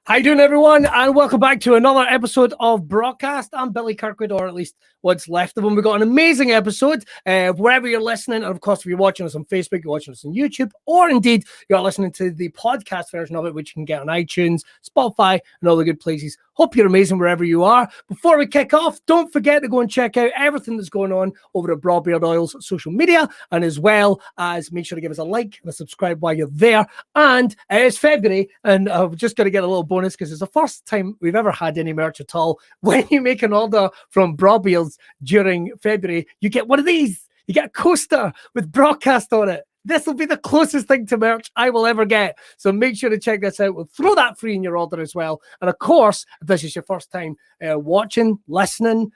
How you doing, everyone? And welcome back to another episode of Braw Cast. I'm Billy Kirkwood, or at least what's left of him. We've got an amazing episode wherever you're listening. And of course, if you're watching us on Facebook, you're watching us on YouTube, or indeed you're listening to the podcast version of it, which you can get on iTunes, Spotify, and all the good places. Hope you're amazing wherever you are. Before we kick off, don't forget to go and check out everything that's going on over at Braw Beard Oil's social media, and as well as make sure to give us a like and a subscribe while you're there. And it's February, and I'm just going to get a little bonus because it's the first time we've ever had any merch at all. When you make an order from Braw Beards during February, you get one of these. You get a coaster with Braw Cast on it. This will be the closest thing to merch I will ever get. So make sure to check this out. We'll throw that free in your order as well. And of course, if this is your first time watching, listening,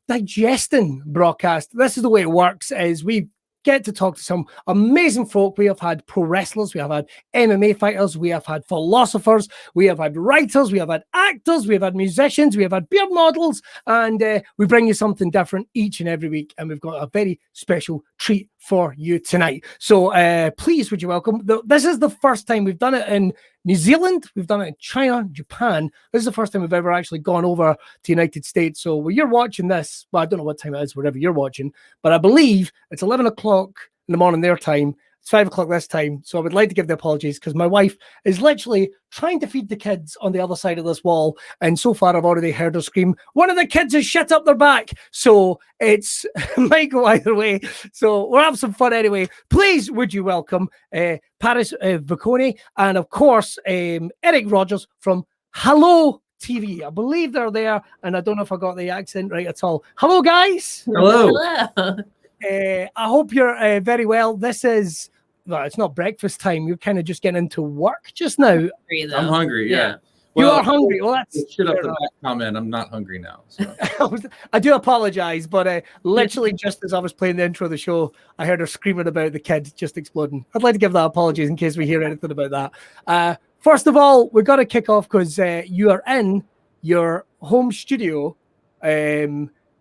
digesting Braw Cast, this is the way it works, is we get to talk to some amazing folk. We have had pro wrestlers, we have had MMA fighters, we have had philosophers, we have had writers, we have had actors, we have had musicians, we have had beard models, and we bring you something different each and every week, and we've got a very special treat for you tonight. So please, would you welcome, this is the first time we've done it in New Zealand, we've done it in China, Japan. This is the first time we've ever actually gone over to the United States. So when you're watching this, well, I don't know what time it is, wherever you're watching, but I believe it's 11 o'clock in the morning their time. It's 5 o'clock this time. So I would like to give the apologies because my wife is literally trying to feed the kids on the other side of this wall. And so far, I've already heard her scream, "One of the kids has shit up their back." So it's might go either way. So we'll have some fun anyway. Please, would you welcome Paris Visone and, of course, Erik Rogers from HelloooTV. I believe they're there. And I don't know if I got the accent right at all. Hello, guys. Hello. Hello. I hope you're very well. This is, well, it's not breakfast time. You're kind of just getting into work just now. I'm hungry, yeah. You are hungry. Well, that's shit up the back comment. I'm not hungry now. So. I do apologize, but literally just as I was playing the intro of the show, I heard her screaming about the kid just exploding. I'd like to give that apologies in case we hear anything about that. First of all, we've got to kick off because you are in your home studio,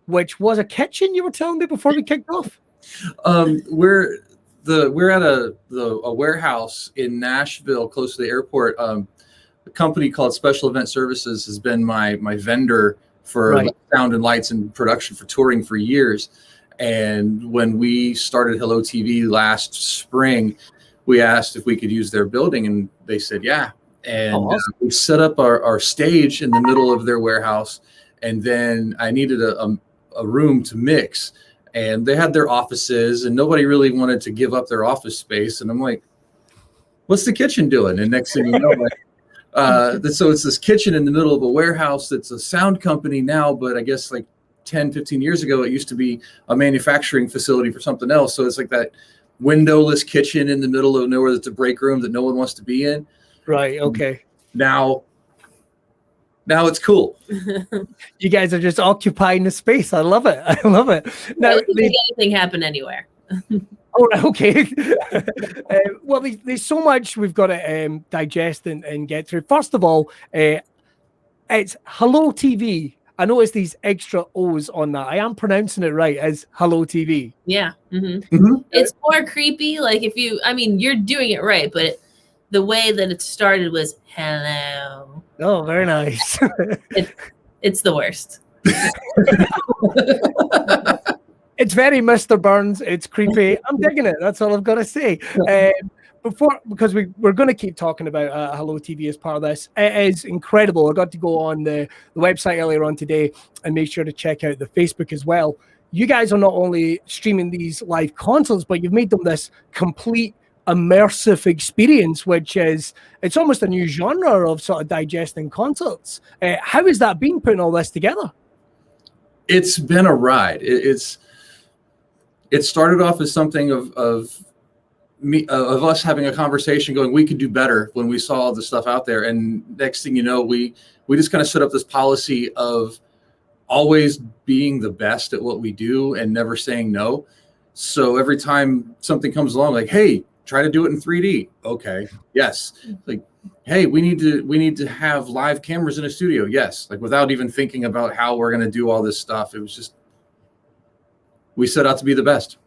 which was a kitchen, you were telling me before we kicked off. We're at a warehouse in Nashville, close to the airport. A company called Special Event Services has been my vendor for sound and lights and production for touring for years. And when we started HelloooTV last spring, we asked if we could use their building, and they said yeah. And awesome. We set up our stage in the middle of their warehouse, and then I needed a room to mix, and they had their offices, and nobody really wanted to give up their office space. And I'm like, what's the kitchen doing? And next thing you know, so it's this kitchen in the middle of a warehouse that's a sound company now, but I guess like 10, 15 years ago, it used to be a manufacturing facility for something else. So it's like that windowless kitchen in the middle of nowhere that's a break room that no one wants to be in. Right, okay. Now it's cool. You guys are just occupying the space. I love it. I love it. Now, anything happen anywhere. Oh, okay. Well, there's so much we've got to digest and get through. First of all, it's HelloooTV. I noticed these extra O's on that. I am pronouncing it right as HelloooTV. Yeah. Mm-hmm. Mm-hmm. It's more creepy. Like you're doing it right, but the way that it started was hello. Oh, very nice. It's the worst. It's very Mr. Burns. It's creepy. I'm digging it. That's all I've got to say. Because we're going to keep talking about HelloooTV as part of this. It is incredible. I got to go on the website earlier on today and make sure to check out the Facebook as well. You guys are not only streaming these live concerts, but you've made them this complete immersive experience, which is, it's almost a new genre of sort of digesting concerts. How has that been, putting all this together? It's been a ride. It started off as something of us having a conversation going, we could do better, when we saw all the stuff out there. And next thing you know, we just kind of set up this policy of always being the best at what we do and never saying no. So every time something comes along, like, hey, try to do it in 3D. Okay. Yes. Like, hey, we need to have live cameras in a studio. Yes. Like, without even thinking about how we're going to do all this stuff. It was just, we set out to be the best.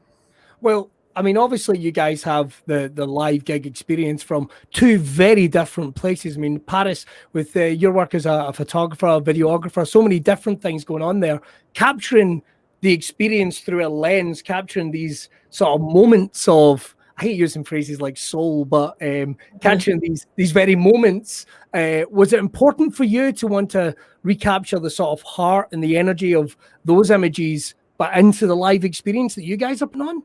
Well, I mean, obviously, you guys have the live gig experience from two very different places. I mean, Paris, with your work as a photographer, a videographer, so many different things going on there, capturing the experience through a lens, capturing these sort of moments of, I hate using phrases like soul, but capturing these very moments. Was it important for you to want to recapture the sort of heart and the energy of those images, but into the live experience that you guys are putting on?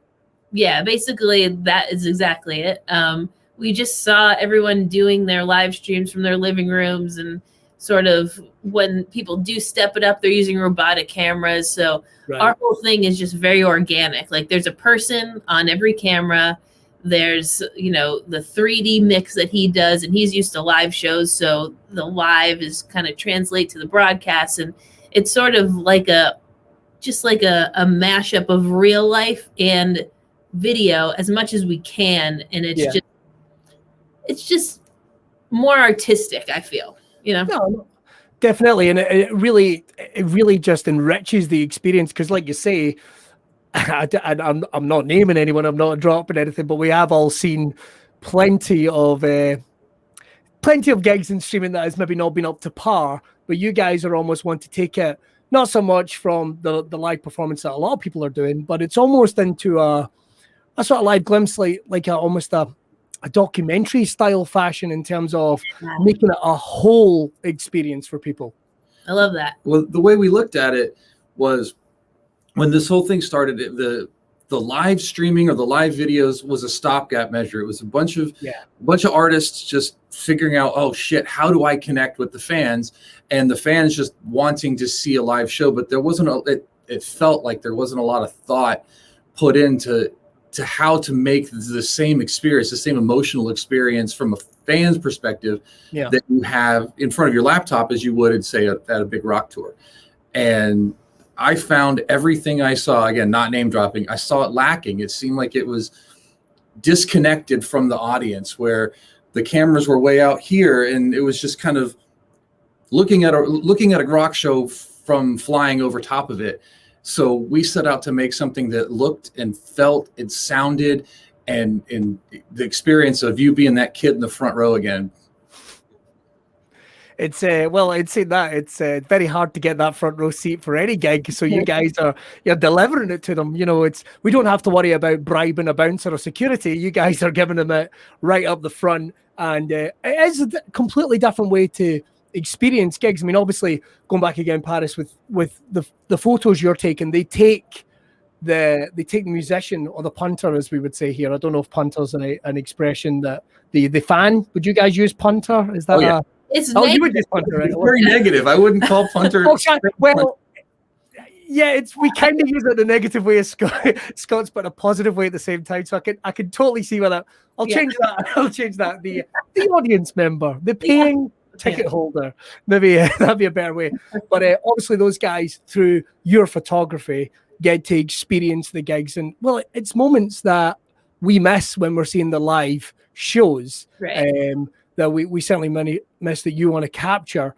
Yeah, basically that is exactly it. We just saw everyone doing their live streams from their living rooms, and sort of when people do step it up, they're using robotic cameras. So our whole thing is just very organic. Like there's a person on every camera. There's, you know, the 3D mix that he does, and he's used to live shows. So the live is kind of translate to the broadcast, and it's sort of like a mashup of real life and video as much as we can. And it's just more artistic, I feel, you know? No, definitely. And it really just enriches the experience. Because like you say, I'm not naming anyone, I'm not dropping anything, but we have all seen plenty of gigs and streaming that has maybe not been up to par, but you guys are almost want to take it not so much from the live performance that a lot of people are doing, but it's almost into a sort of live glimpse, like almost a documentary style fashion, in terms of making it a whole experience for people. I love that. Well, the way we looked at it was, when this whole thing started, the live streaming or the live videos was a stopgap measure. It was a bunch of artists just figuring out, oh shit, how do I connect with the fans? And the fans just wanting to see a live show, but there wasn't it felt like there wasn't a lot of thought put into how to make the same experience, the same emotional experience from a fan's perspective that you have in front of your laptop as you would, say, at a big rock tour. And I found everything I saw, again, not name dropping, I saw it lacking. It seemed like it was disconnected from the audience, where the cameras were way out here, and it was just kind of looking at a rock show from flying over top of it. So we set out to make something that looked and felt and sounded, and the experience of you being that kid in the front row again. It's it's very hard to get that front row seat for any gig. So you guys you're delivering it to them. You know, we don't have to worry about bribing a bouncer or security. You guys are giving them it right up the front, and it is a completely different way to experience gigs. I mean, obviously, going back again, Paris, with the photos you're taking, they take the musician, or the punter, as we would say here. I don't know if punter's an expression that the fan. Would you guys use punter? Is that you would use punter, right? It's very negative. I wouldn't call punter. Well, yeah, we kind of use it in a negative way as Scots, but a positive way at the same time. So I can totally see where that. I'll change that. I'll change that. The audience member, the paying ticket holder, maybe that'd be a better way. But obviously, those guys, through your photography, get to experience the gigs, and it's moments that we miss when we're seeing the live shows. Right. That we certainly miss, that you want to capture.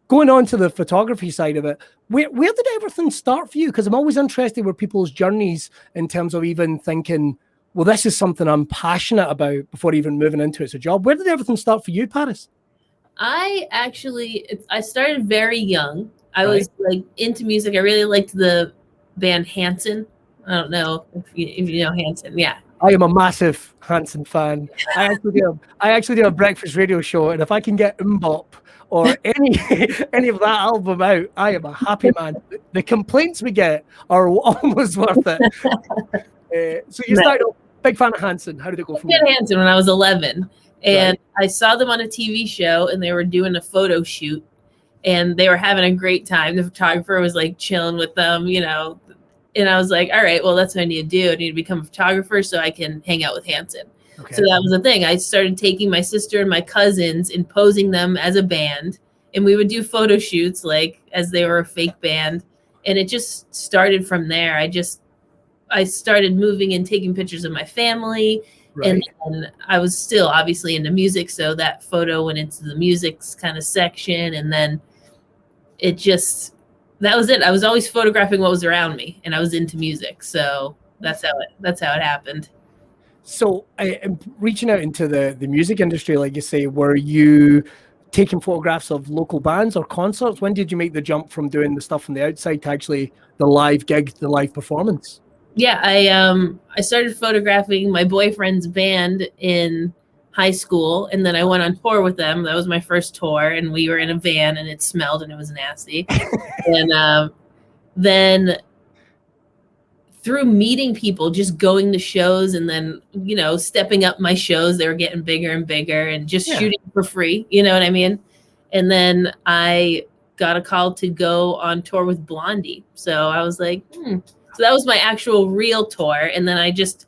Going on to the photography side of it, where did everything start for you? Because I'm always interested with people's journeys in terms of even thinking, well, this is something I'm passionate about before even moving into it as a job. Where did everything start for you, Paris? I started very young. I was like into music. I really liked the band Hanson. I don't know if you know Hanson. Yeah. I am a massive Hanson fan. I actually do a breakfast radio show, and if I can get Mbop or any of that album out, I am a happy man. The complaints we get are almost worth it. So you started off big fan of Hanson. How did it go from there? Hanson when I was 11, and I saw them on a TV show, and they were doing a photo shoot, and they were having a great time. The photographer was like chilling with them, you know. And I was like, all right, well, that's what I need to do. I need to become a photographer so I can hang out with Hanson. Okay. So that was the thing. I started taking my sister and my cousins and posing them as a band. And we would do photo shoots like as they were a fake band. And it just started from there. I started moving and taking pictures of my family. Right. And then I was still obviously into music. So that photo went into the music's kind of section. And then that was it. I was always photographing what was around me, and I was into music. So that's how it happened. So, reaching out into the music industry, like you say, were you taking photographs of local bands or concerts? When did you make the jump from doing the stuff from the outside to actually the live gig, the live performance? Yeah, I started photographing my boyfriend's band in high school, and then I went on tour with them. That was my first tour, and we were in a van, and it smelled, and it was nasty. And then through meeting people, just going to shows, and then, you know, stepping up my shows, they were getting bigger and bigger, and just shooting for free, you know what I mean? And then I got a call to go on tour with Blondie. So I was like, So that was my actual real tour. And then I just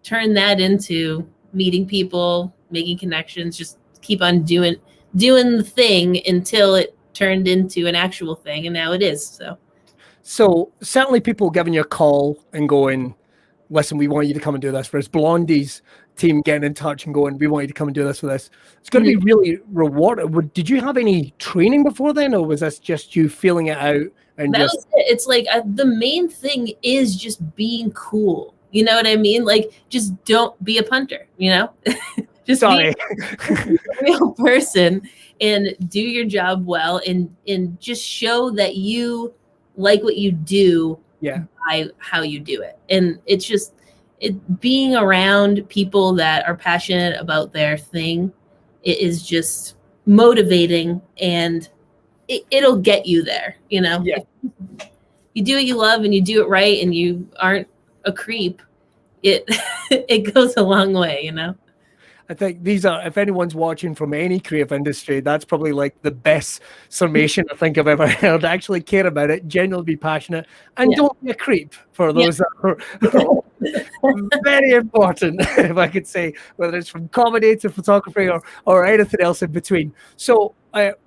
turned that into meeting people, making connections, just keep on doing the thing until it turned into an actual thing. And now it is. So certainly people giving you a call and going, listen, we want you to come and do this. Whereas Blondie's team getting in touch and going, we want you to come and do this with us. It's going to be really rewarding. Did you have any training before then, or was this just you feeling it out? And was it. It's like the main thing is just being cool. You know what I mean? Like, just don't be a punter, you know? Just be a real person and do your job well, and just show that you like what you do by how you do it. And it's just being around people that are passionate about their thing. It is just motivating, and it'll get you there, you know? Yeah. If you do what you love and you do it right and you aren't a creep, it goes a long way, you know? I think these are, if anyone's watching from any creative industry, that's probably like the best summation I think I've ever heard. Actually care about it, genuinely be passionate, and don't be a creep for those that are very important, if I could say, whether it's from comedy to photography or anything else in between. So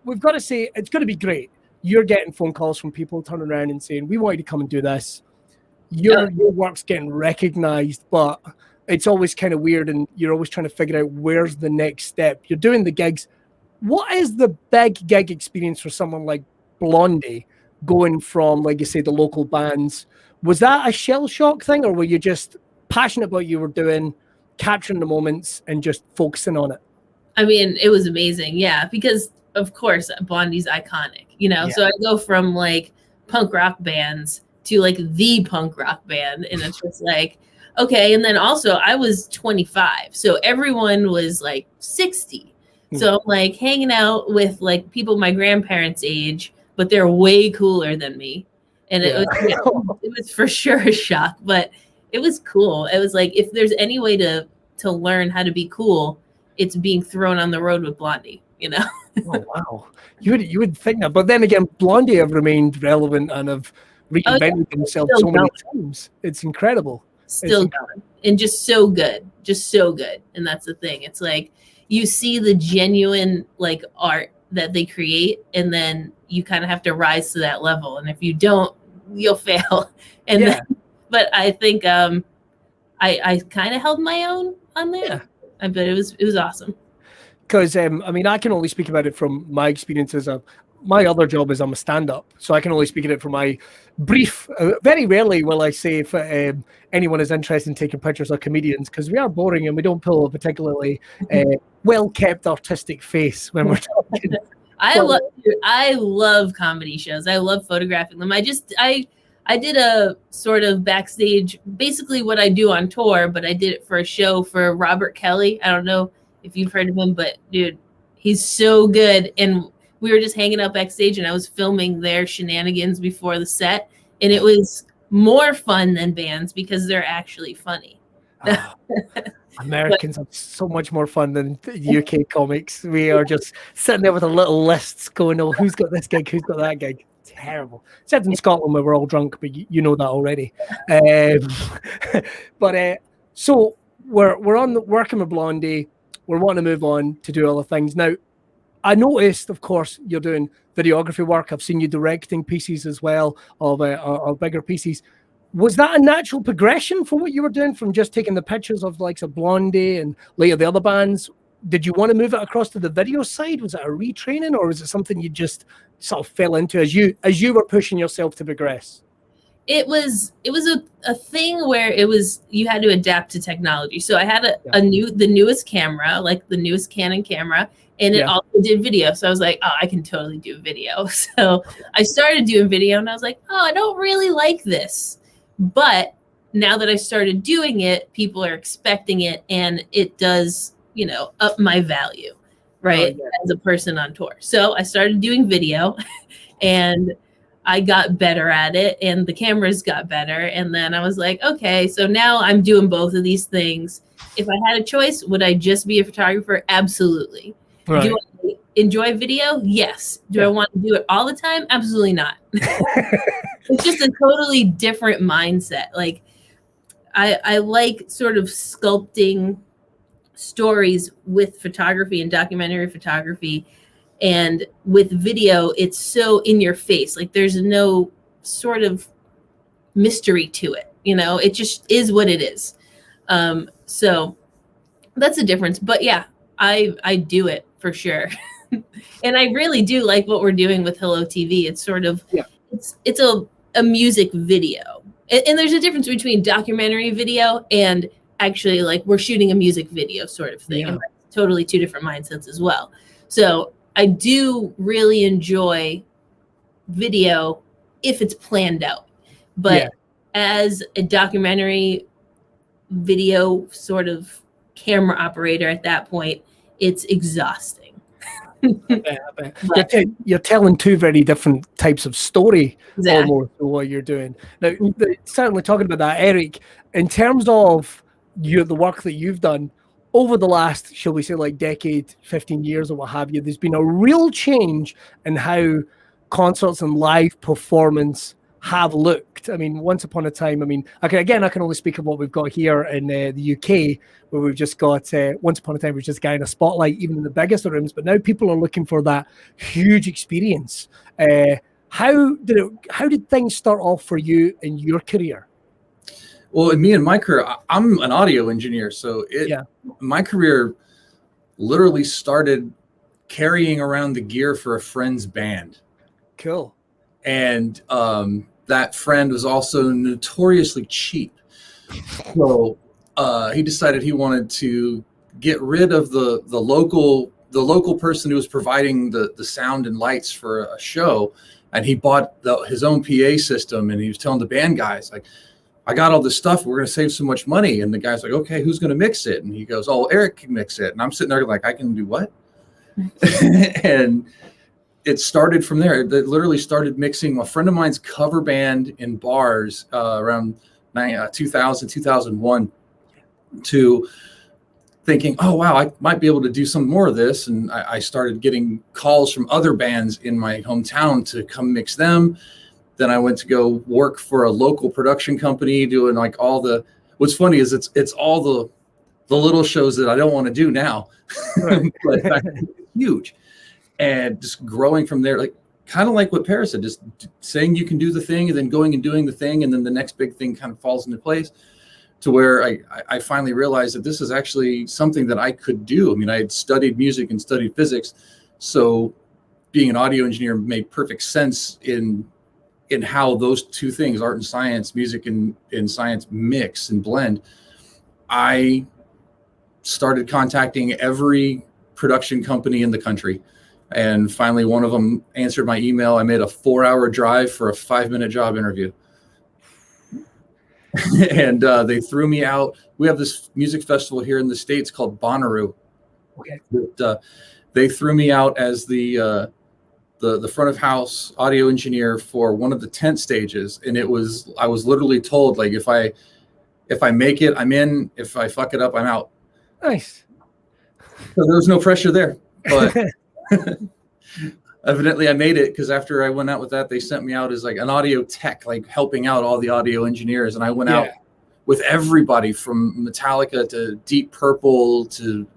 we've got to say, it's going to be great. You're getting phone calls from people turning around and saying, we want you to come and do this. Your work's getting recognized, but it's always kind of weird, and you're always trying to figure out where's the next step. You're doing the gigs. What is the big gig experience for someone like Blondie, going from, like you say, the local bands? Was that a shell shock thing, or were you just passionate about what you were doing, capturing the moments and just focusing on it? I mean, it was amazing. Yeah, because of course Blondie's iconic, you know? So I go from like punk rock bands to like the punk rock band, and it's just like, okay. And then also I was 25. So everyone was like 60. So I'm like hanging out with like people my grandparents' age, but they're way cooler than me. And it was for sure a shock, but it was cool. It was like, if there's any way to learn how to be cool, it's being thrown on the road with Blondie, you know? Oh, wow. You would think that. But then again, Blondie have remained relevant and have reinvented themselves so many times. It's incredible. Still going, and just so good, and that's the thing. It's like you see the genuine like art that they create, and then you kind of have to rise to that level, and if you don't, you'll fail. And then, but I think I kind of held my own on there. But it was awesome. Because I mean, I can only speak about it from my experiences of my other job is I'm a stand-up, so I can only speak of it from my brief. Very rarely will I say if anyone is interested in taking pictures of comedians, because we are boring and we don't pull a particularly well-kept artistic face when we're talking. I love comedy shows. I love photographing them. I did a sort of backstage, basically what I do on tour, but I did it for a show for Robert Kelly. I don't know if you've heard of him, but dude, he's so good. And we were just hanging out backstage, and I was filming their shenanigans before the set, and it was more fun than bands because they're actually funny. Americans have so much more fun than UK comics. We are just sitting there with our little lists going, oh, who's got this gig, who's got that gig. Terrible. Except in Scotland where we're all drunk, but you know that already. So we're working with Blondie. We're wanting to move on to do other things. Now, I noticed, of course, you're doing videography work. I've seen you directing pieces as well of bigger pieces. Was that a natural progression for what you were doing from just taking the pictures of like a Blondie and later the other bands? Did you want to move it across to the video side? Was it a retraining, or was it something you just sort of fell into as you were pushing yourself to progress? a thing where you had to adapt to technology. So I had the newest camera, like the newest Canon camera, and it also did video. So I was like, oh, I can totally do video. So I started doing video, and I was like, oh, I don't really like this. But now that I started doing it, people are expecting it, and it does, up my value, right, as a person on tour. So I started doing video, and I got better at it, and the cameras got better. And then I was like, okay, so now I'm doing both of these things. If I had a choice, would I just be a photographer? Absolutely. Right. Do I enjoy video? Yes. Do I want to do it all the time? Absolutely not. It's just a totally different mindset. Like I like sort of sculpting stories with photography and documentary photography. And with video, it's so in your face. Like there's no sort of mystery to it. It just is what it is. So that's the difference. But yeah, I do it for sure. And I really do like what we're doing with HelloooTV. It's sort of, it's a music video. And there's a difference between documentary video and actually like we're shooting a music video sort of thing. And that's totally two different mindsets as well. So I do really enjoy video if it's planned out. But as a documentary video sort of camera operator at that point, it's exhausting. You're telling two very different types of story almost to what you're doing. Now, certainly talking about that, Erik, in terms of the work that you've done, over the last, shall we say, like decade, 15 years or what have you, there's been a real change in how concerts and live performance have looked. I mean, once upon a time, I can only speak of what we've got here in the UK, where we've just got, once upon a time, we've just got in a spotlight, even in the biggest of rooms, but now people are looking for that huge experience. How did things start off for you in your career? Well, me and my career, I'm an audio engineer, so my career literally started carrying around the gear for a friend's band. Cool. And that friend was also notoriously cheap. So he decided he wanted to get rid of the local person who was providing the sound and lights for a show, and he bought his own PA system, and he was telling the band guys, like, I got all this stuff. We're going to save so much money. And the guy's like, okay, who's going to mix it? And he goes, oh, Erik can mix it. And I'm sitting there like, I can do what? And it started from there. It literally started mixing a friend of mine's cover band in bars around 2000, 2001 to thinking, oh, wow, I might be able to do some more of this. And I started getting calls from other bands in my hometown to come mix them. Then I went to go work for a local production company doing like what's funny is it's all the little shows that I don't want to do now, right. But it's huge. And just growing from there, like kind of like what Paris said, just saying you can do the thing and then going and doing the thing. And then the next big thing kind of falls into place to where I finally realized that this is actually something that I could do. I mean, I had studied music and studied physics. So being an audio engineer made perfect sense in how those two things, art and science, music and science, mix and blend. I started contacting every production company in the country. And finally, one of them answered my email. I made a 4-hour drive for a 5-minute job interview. And they threw me out. We have this music festival here in the States called Bonnaroo. Okay. They threw me out as the front of house audio engineer for one of the tent stages. And I was literally told, like, if I make it, I'm in. If I fuck it up, I'm out. Nice. So there was no pressure there, but evidently I made it, because after I went out with that, they sent me out as like an audio tech, like helping out all the audio engineers. And I went out with everybody from Metallica to Deep Purple to,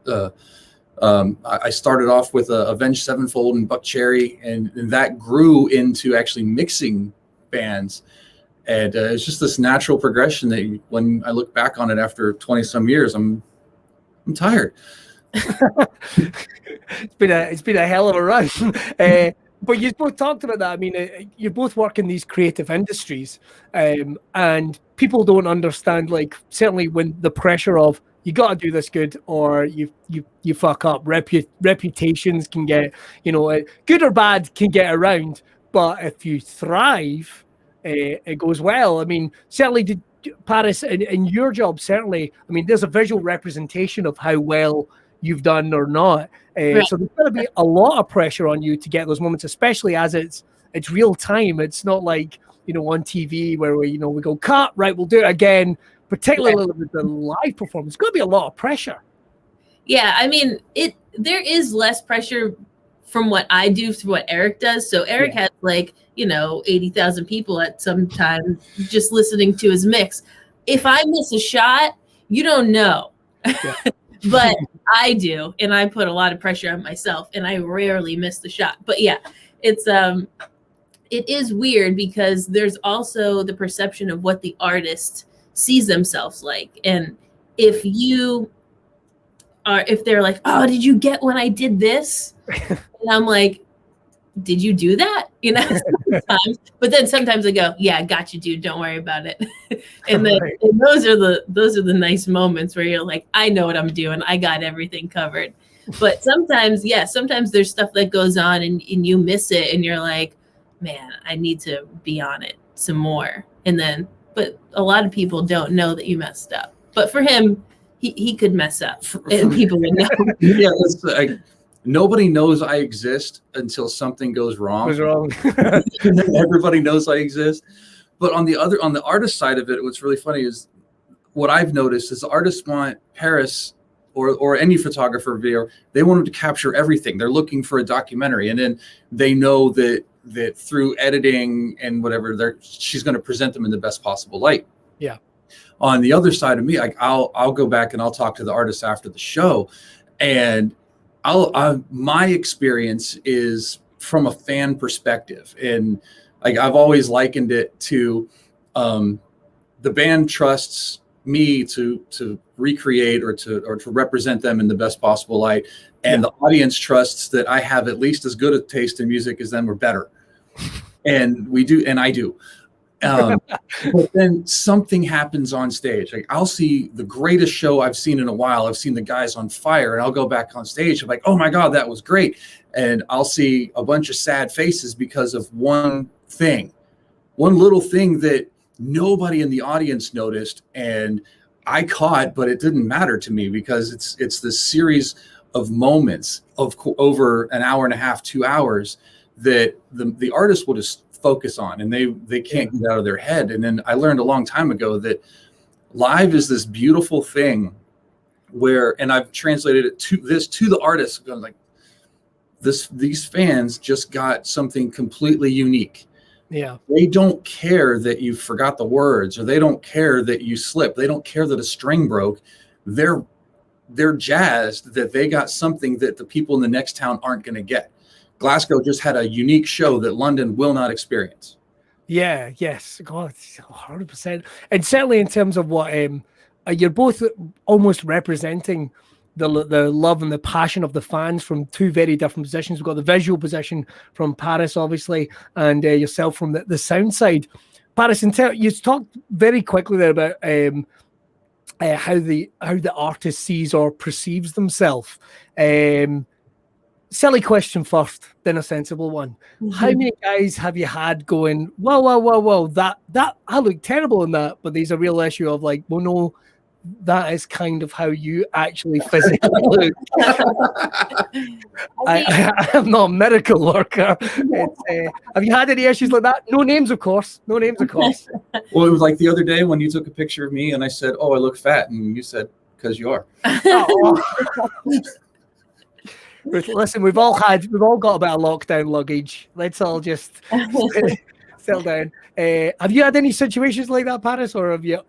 I started off with Avenged Sevenfold and Buck Cherry, and that grew into actually mixing bands. And it's just this natural progression that when I look back on it after 20 some years, I'm tired. It's been a hell of a run. But you both talked about that. I mean, you both work in these creative industries, and people don't understand. Like, certainly when the pressure of you got to do this good, or you fuck up. Reputations can get, good or bad, can get around. But if you thrive, it goes well. I mean, certainly did Paris in your job. Certainly, I mean, there's a visual representation of how well you've done or not. Right. So there's going to be a lot of pressure on you to get those moments, especially as it's real time. It's not like, on TV where we go cut, right, we'll do it again, particularly with the live performance. It's going to be a lot of pressure. Yeah, I mean, there is less pressure from what I do to what Erik does. So Erik has 80,000 people at some time just listening to his mix. If I miss a shot, you don't know. Yeah. But I do, and I put a lot of pressure on myself, and I rarely miss the shot. But yeah, it is weird because there's also the perception of what the artist sees themselves like. And if they're like, oh, did you get when I did this? And I'm like, did you do that? Sometimes. But then sometimes I go, yeah, I got you, dude. Don't worry about it. And then and those are the nice moments where you're like, I know what I'm doing. I got everything covered. But sometimes there's stuff that goes on and you miss it and you're like, man, I need to be on it some more. But a lot of people don't know that you messed up. But for him, he could mess up and people would know. Yeah, it's like, nobody knows I exist until something goes wrong. And then everybody knows I exist. But on the artist side of it, what's really funny is what I've noticed is the artists want Paris or any photographer video, they want them to capture everything. They're looking for a documentary. And then they know that through editing and whatever, she's going to present them in the best possible light. Yeah. On the other side of me, like I'll go back and I'll talk to the artist after the show, and my experience is from a fan perspective, and like I've always likened it to the band trusts me to recreate or to represent them in the best possible light, and the audience trusts that I have at least as good a taste in music as them or better, and I do. But then something happens on stage. Like I'll see the greatest show I've seen in a while. I've seen the guys on fire, and I'll go back on stage. I'm like, oh my God, that was great. And I'll see a bunch of sad faces because of one little thing that nobody in the audience noticed. And I caught, but it didn't matter to me because it's this series of moments of over an hour and a half, 2 hours that the artist will just focus on, and they can't get out of their head. And then I learned a long time ago that live is this beautiful thing where, and I've translated it to the artist, like these fans just got something completely unique. Yeah. They don't care that you forgot the words, or they don't care that you slipped. They don't care that a string broke. They're jazzed that they got something that the people in the next town aren't going to get. Glasgow just had a unique show that London will not experience. Yeah, yes. God, 100%. And certainly in terms of what you're both almost representing the love and the passion of the fans from two very different positions. We've got the visual position from Paris, obviously, and yourself from the sound side. Paris, you talked very quickly there about how the artist sees or perceives themselves. Silly question first, then a sensible one. Mm-hmm. How many guys have you had going, whoa, that I look terrible in that, but there's a real issue of like, well, no, that is kind of how you actually physically look. I am not a miracle worker. Have you had any issues like that? No names, of course. Well, it was like the other day when you took a picture of me and I said, oh, I look fat. And you said, because you are. Listen, we've all got a bit of lockdown luggage. Let's all just settle down. Have you had any situations like that, Paris, or are you?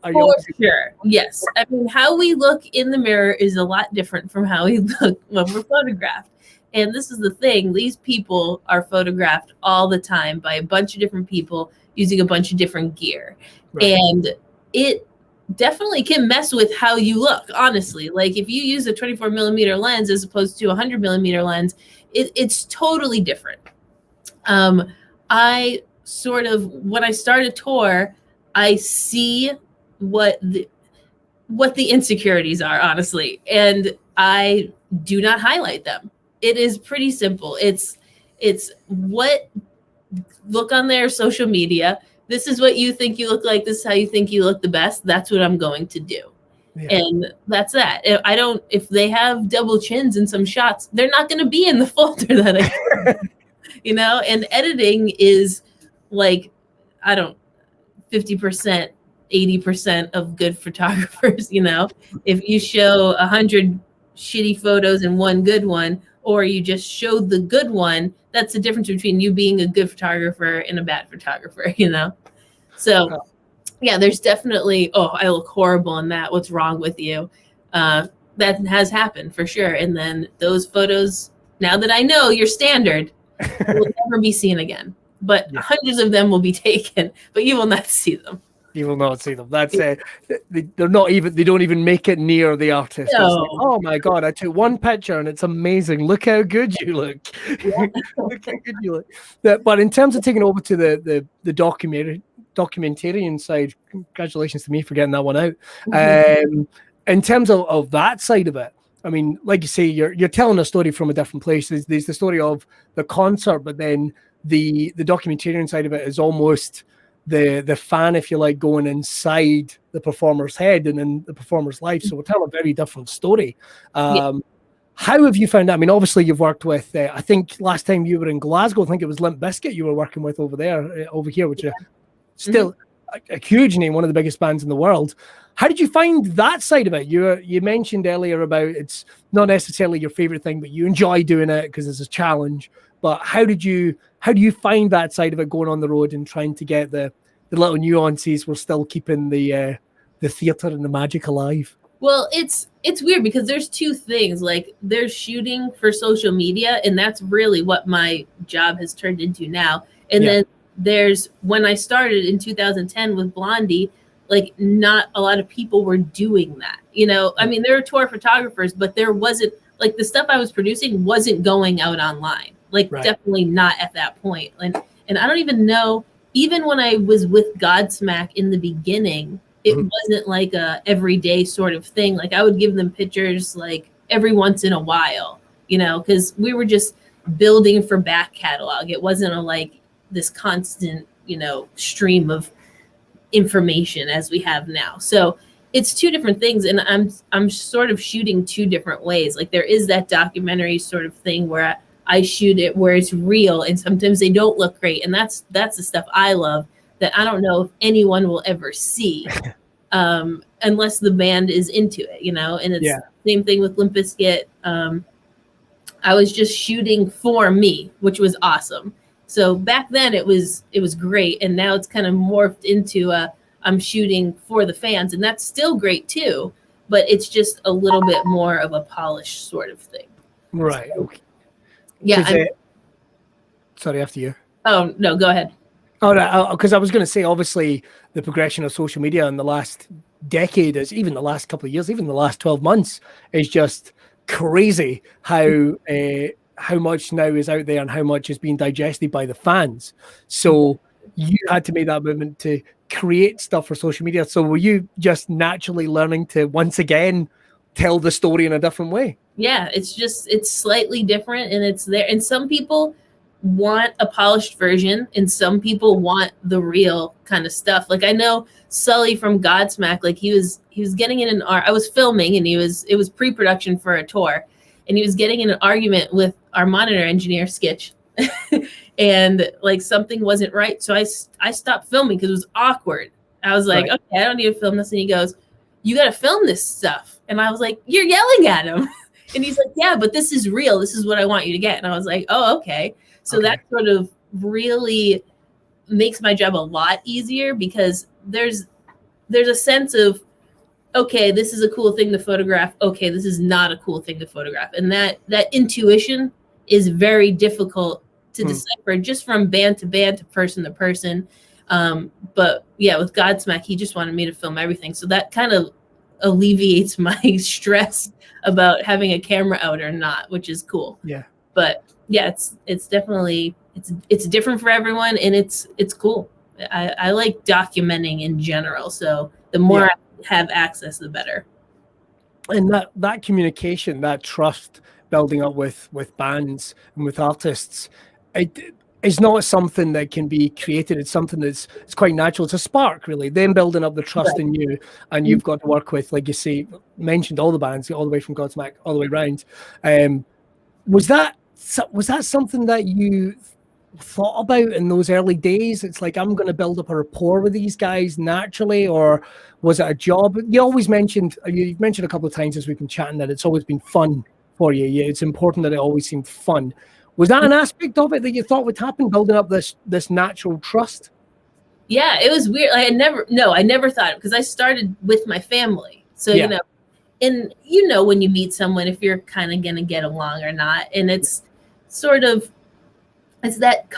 Sure. Yes. I mean, how we look in the mirror is a lot different from how we look when we're photographed. And this is the thing: these people are photographed all the time by a bunch of different people using a bunch of different gear, right. And it definitely can mess with how you look, honestly. Like if you use a 24 millimeter lens as opposed to a 100 millimeter lens, it's totally different. I sort of, when I start a tour, I see what the insecurities are, honestly, and I do not highlight them. It is pretty simple. It's what, look on their social media. This is what you think you look like. This is how you think you look the best. That's what I'm going to do. Yeah. And that's that. If they have double chins in some shots, they're not going to be in the folder that I, and editing is like, 50%, 80% of good photographers, if you show 100 shitty photos and one good one, or you just showed the good one, that's the difference between you being a good photographer and a bad photographer, So yeah, there's definitely, I look horrible in that. What's wrong with you? That has happened for sure. And then those photos, now that I know your standard, will never be seen again. But hundreds of them will be taken, but you will not see them. You will not see them. That's they're not even. They don't even make it near the artist. No. Like, oh my god! I took one picture and it's amazing. Look how good you look. Yeah. Look how good you look. But in terms of taking over to the documentarian side, congratulations to me for getting that one out. Mm-hmm. In terms of that side of it, I mean, like you say, you're telling a story from a different place. There's the story of the concert, but then the documentarian side of it is almost the fan, if you like, going inside the performer's head and in the performer's life. So we're telling a very different story. How have you found that? I mean, obviously you've worked with, I think last time you were in Glasgow, I think it was Limp Bizkit you were working with over here, which is still a huge name, one of the biggest bands in the world. How did you find that side of it? You mentioned earlier about it's not necessarily your favorite thing, but you enjoy doing it because it's a challenge. But how do you find that side of it, going on the road and trying to get the little nuances while still keeping the theater and the magic alive? Well, it's weird because there's two things. Like, there's shooting for social media, and that's really what my job has turned into now. And then there's, when I started in 2010 with Blondie, like, not a lot of people were doing that. I mean, there were tour photographers, but there wasn't, like, the stuff I was producing wasn't going out online. Like, definitely not at that point. And I don't even know, even when I was with Godsmack in the beginning, it wasn't like a everyday sort of thing. Like, I would give them pictures like every once in a while, because we were just building for back catalog. It wasn't like this constant, stream of information as we have now. So it's two different things. And I'm sort of shooting two different ways. Like, there is that documentary sort of thing where I shoot it where it's real, and sometimes they don't look great. And that's the stuff I love that I don't know if anyone will ever see unless the band is into it, and it's the same thing with Limp Bizkit. I was just shooting for me, which was awesome. So back then it was great. And now it's kind of morphed into I'm shooting for the fans, and that's still great too, but it's just a little bit more of a polished sort of thing. Right. So, okay. Yeah. Sorry, after you. Oh, no, go ahead. Oh, no, because I was going to say, obviously, the progression of social media in the last decade, is even the last couple of years, even the last 12 months, is just crazy how much now is out there and how much is being digested by the fans. So you had to make that movement to create stuff for social media. So were you just naturally learning to, once again, tell the story in a different way? Yeah, it's slightly different, and it's there. And some people want a polished version, and some people want the real kind of stuff. Like, I know Sully from Godsmack, like he was getting in an I was filming, and it was pre-production for a tour, and he was getting in an argument with our monitor engineer Skitch. And like, something wasn't right, so I stopped filming because it was awkward. I was like, okay, I don't need to film this. And he goes, you got to film this stuff. And I was like, you're yelling at him. And he's like, yeah, but this is real. This is what I want you to get. And I was like, oh, okay. So that sort of really makes my job a lot easier, because there's a sense of, okay, this is a cool thing to photograph. Okay, this is not a cool thing to photograph. And that intuition is very difficult to decipher just from band to band, to person. But yeah, with Godsmack, he just wanted me to film everything. So that kind of alleviates my stress about having a camera out or not, which is cool. Yeah. But Yeah, it's definitely it's different for everyone, and it's cool. I like documenting in general, so the more I have access, the better. And that communication, that trust building up with bands and with artists, it's not something that can be created. It's something it's quite natural. It's a spark, really. Them building up the trust in you, and you've got to work with, like you say, mentioned all the bands, all the way from Godsmack all the way around. Was that something that you thought about in those early days? It's like, I'm going to build up a rapport with these guys naturally, or was it a job? You've mentioned a couple of times as we've been chatting that it's always been fun for you. It's important that it always seemed fun. Was that an aspect of it that you thought would happen, building up this natural trust? Yeah, it was weird. I never thought it, because I started with my family. So, and when you meet someone, if you're kind of going to get along or not, and it's sort of, it's that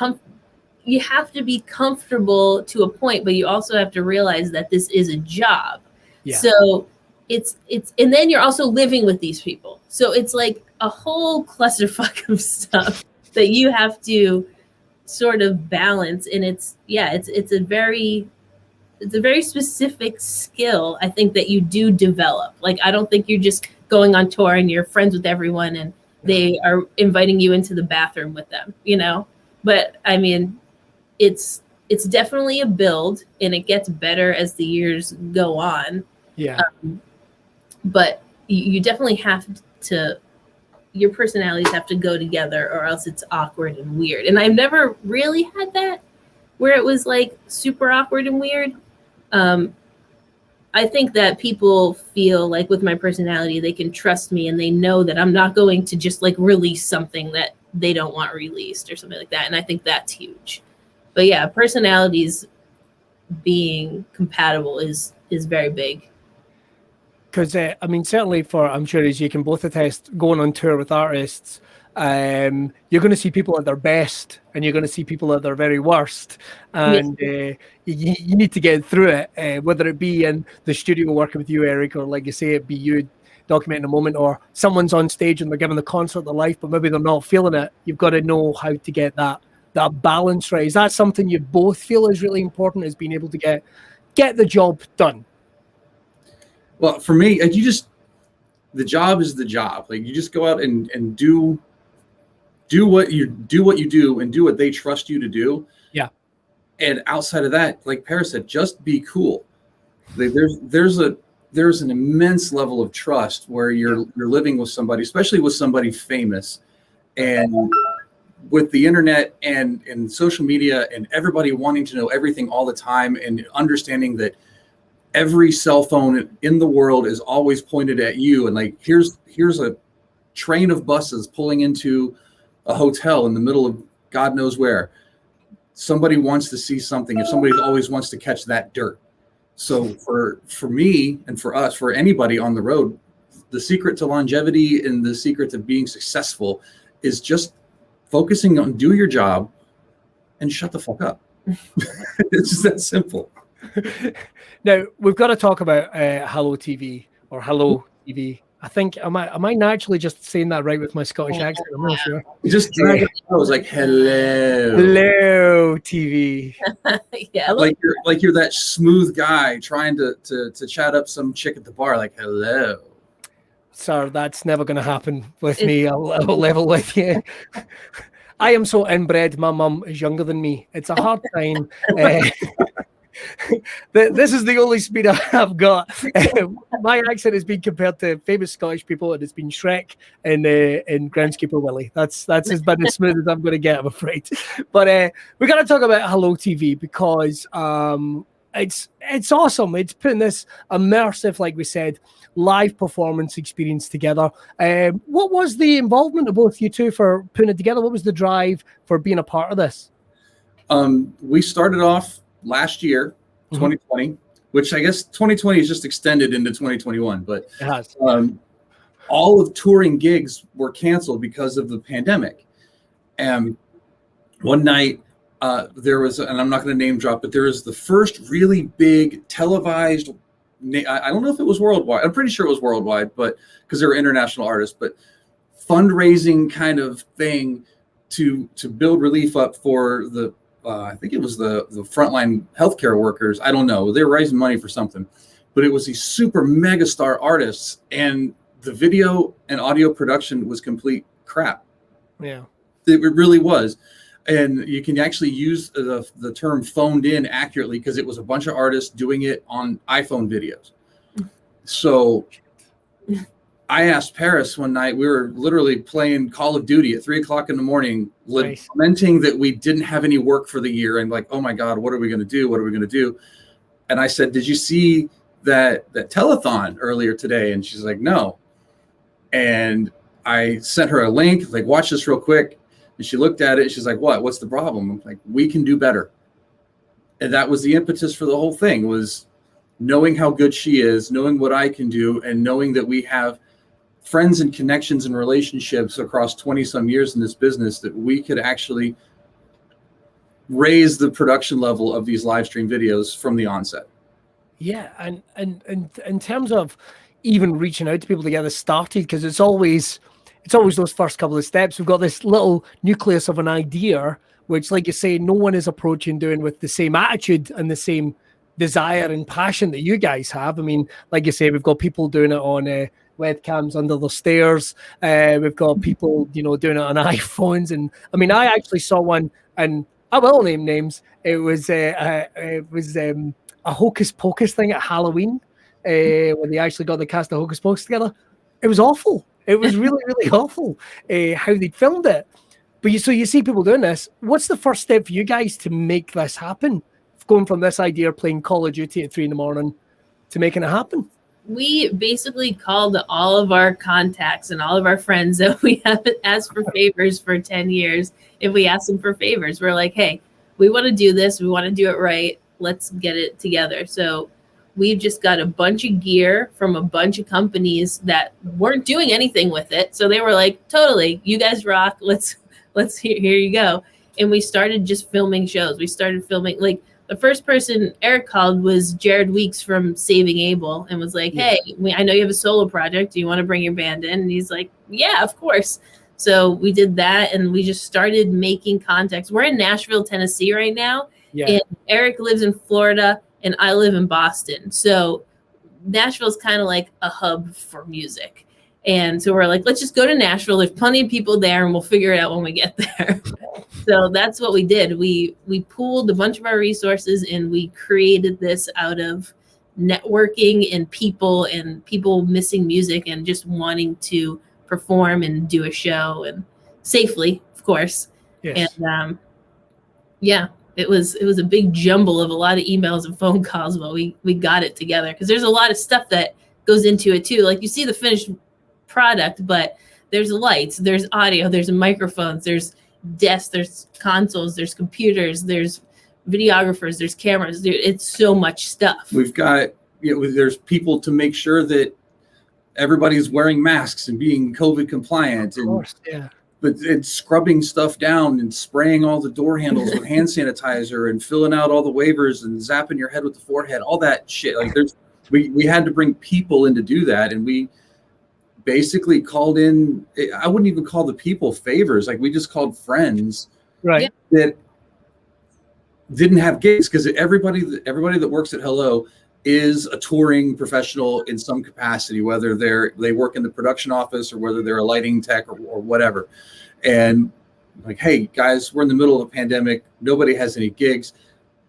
you have to be comfortable to a point, but you also have to realize that this is a job. Yeah. So it's, and then you're also living with these people. So it's like a whole clusterfuck of stuff that you have to sort of balance. And it's a very specific skill, I think, that you do develop. Like, I don't think you're just going on tour and you're friends with everyone and they are inviting you into the bathroom with them, But I mean, it's definitely a build, and it gets better as the years go on. Yeah. But you definitely have to, your personalities have to go together, or else it's awkward and weird. And I've never really had that where it was like super awkward and weird. I think that people feel like with my personality, they can trust me, and they know that I'm not going to just like release something that they don't want released or something like that. And I think that's huge. But yeah, personalities being compatible is very big. Because I mean, certainly I'm sure, as you can both attest, going on tour with artists, you're going to see people at their best, and you're going to see people at their very worst, and you need to get through it, whether it be in the studio working with you, Erik, or like you say, it be you documenting a moment, or someone's on stage and they're giving the concert of their life, but maybe they're not feeling it. You've got to know how to get that balance right. Is that something you both feel is really important, is being able to get the job done? Well, for me, the job is the job. Like, you just go out and do what you do and do what they trust you to do. Yeah. And outside of that, like Paris said, just be cool. Like, there's an immense level of trust where you're living with somebody, especially with somebody famous, and with the internet and social media and everybody wanting to know everything all the time, and understanding that every cell phone in the world is always pointed at you. And like, here's a train of buses pulling into a hotel in the middle of God knows where. Somebody wants to see something, if somebody always wants to catch that dirt. So for me and for us, for anybody on the road, the secret to longevity and the secret to being successful is just focusing on do your job and shut the fuck up. It's just that simple. Now, we've got to talk about HelloooTV or HelloooTV. I think, am I naturally just saying that right with my Scottish accent? I'm not sure. You just drag it. I was like, hello TV. Yeah, like you're that smooth guy trying to chat up some chick at the bar, like, hello. Sir, that's never going to happen with me. I'll level with you. I am so inbred. My mum is younger than me. It's a hard time. This is the only speed I've got. My accent has been compared to famous Scottish people, and it's been Shrek and Groundskeeper Willie. That's as bad as smooth as I'm going to get, I'm afraid. But we're going to talk about HelloooTV because it's awesome. It's putting this immersive, like we said, live performance experience together. What was the involvement of both you two for putting it together? What was the drive for being a part of this? We started off last year, 2020, which I guess 2020 is just extended into 2021, but it has. All of touring gigs were canceled because of the pandemic. And one night there was, and I'm not going to name drop, but there was the first really big televised, I don't know if it was worldwide. I'm pretty sure it was worldwide, but because they were international artists, but fundraising kind of thing to build relief up for the I think it was the frontline healthcare workers. I don't know. They were raising money for something, but it was these super megastar artists, and the video and audio production was complete crap. Yeah, it really was. And you can actually use the term phoned in accurately because it was a bunch of artists doing it on iPhone videos. So I asked Paris one night, we were literally playing Call of Duty at 3 o'clock in the morning, lamenting that we didn't have any work for the year. And like, oh my God, what are we going to do? What are we going to do? And I said, did you see that telethon earlier today? And she's like, no. And I sent her a link, like, watch this real quick. And she looked at it. And she's like, what's the problem? I'm like, we can do better. And that was the impetus for the whole thing, was knowing how good she is, knowing what I can do, and knowing that we have friends and connections and relationships across 20 some years in this business, that we could actually raise the production level of these live stream videos from the onset. Yeah. And in terms of even reaching out to people to get this started, because it's always those first couple of steps. We've got this little nucleus of an idea, which, like you say, no one is approaching doing with the same attitude and the same desire and passion that you guys have. I mean, like you say, we've got people doing it on webcams under the stairs. We've got people, doing it on iPhones. And I mean, I actually saw one, and I will name names. It was a Hocus Pocus thing at Halloween, when they actually got the cast of Hocus Pocus together. It was awful. It was really, really awful how they filmed it. But so you see people doing this. What's the first step for you guys to make this happen? Going from this idea of playing Call of Duty at 3 a.m. to making it happen? We basically called all of our contacts and all of our friends that we haven't asked for favors for 10 years. If we ask them for favors, we're like, hey, we want to do this. We want to do it right. Let's get it together. So we've just got a bunch of gear from a bunch of companies that weren't doing anything with it. So they were like, totally, you guys rock. Let's here you go. And we started just filming shows. We started filming, like, the first person Erik called was Jared Weeks from Saving Abel, and was like, hey, I know you have a solo project. Do you want to bring your band in? And he's like, yeah, of course. So we did that, and we just started making contacts. We're in Nashville, Tennessee right now. Yeah. And Erik lives in Florida, and I live in Boston. So Nashville's kind of like a hub for music. And so we're like, let's just go to Nashville. There's plenty of people there, and we'll figure it out when we get there. So that's what we did. We pooled a bunch of our resources, and we created this out of networking and people missing music and just wanting to perform and do a show, and safely, of course. Yes. And it was a big jumble of a lot of emails and phone calls, but we got it together, because there's a lot of stuff that goes into it too. Like, you see the finished product, but there's lights, there's audio, there's microphones, there's desks, there's consoles, there's computers, there's videographers, there's cameras. Dude, it's so much stuff. We've got, there's people to make sure that everybody's wearing masks and being COVID compliant. Of course, yeah. But it's scrubbing stuff down and spraying all the door handles with hand sanitizer and filling out all the waivers and zapping your head with the forehead, all that shit. Like, we had to bring people in to do that, and we basically called in. I wouldn't even call the people favors. Like, we just called friends, right? That didn't have gigs, because everybody that works at Hello is a touring professional in some capacity, whether they work in the production office or whether they're a lighting tech or whatever. And like, hey guys, we're in the middle of a pandemic. Nobody has any gigs.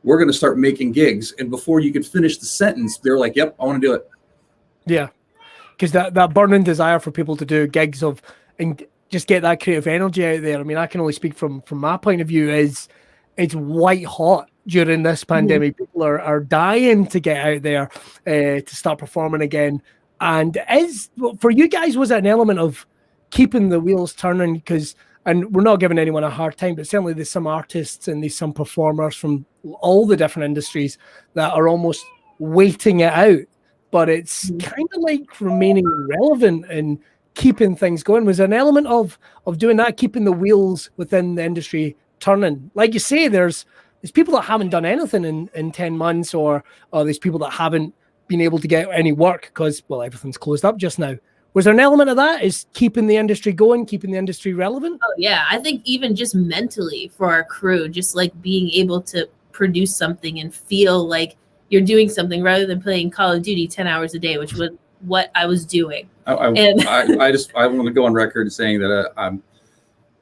We're going to start making gigs. And before you could finish the sentence, they're like, yep, I want to do it. Yeah. Because that burning desire for people to do gigs and just get that creative energy out there. I mean, I can only speak from my point of view. It's white hot during this pandemic. People are dying to get out there to start performing again. And for you guys, was it an element of keeping the wheels turning? And we're not giving anyone a hard time, but certainly there's some artists and there's some performers from all the different industries that are almost waiting it out. But it's kind of like remaining relevant and keeping things going. Was an element of doing that, keeping the wheels within the industry turning? Like you say, there's people that haven't done anything in 10 months, or there's people that haven't been able to get any work because, well, everything's closed up just now. Was there an element of that? Is keeping the industry going, keeping the industry relevant? Oh yeah, I think even just mentally for our crew, just like being able to produce something and feel like you're doing something rather than playing Call of Duty 10 hours a day, which was what I was doing. I want to go on record saying that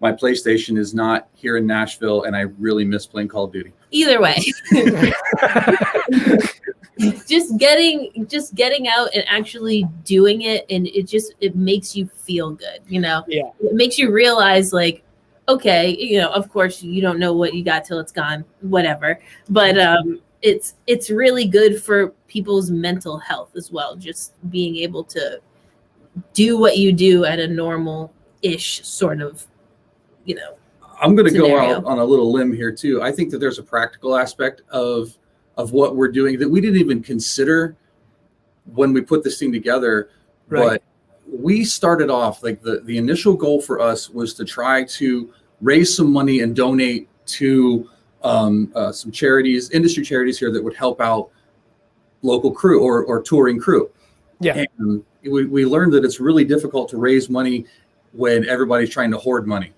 my PlayStation is not here in Nashville, and I really miss playing Call of Duty. Either way, just getting out and actually doing it, and it makes you feel good, you know. Yeah, it makes you realize, like, okay, you know, of course you don't know what you got till it's gone, whatever, but it's really good for people's mental health as well, just being able to do what you do at a normal-ish sort of, you know, I'm going to go scenario. out on a little limb here too. I think that there's a practical aspect of what we're doing that we didn't even consider when we put this thing together. Right. But we started off, like, the initial goal for us was to try to raise some money and donate to some charities, industry charities here that would help out local crew or touring crew. Yeah. And we learned that it's really difficult to raise money when everybody's trying to hoard money.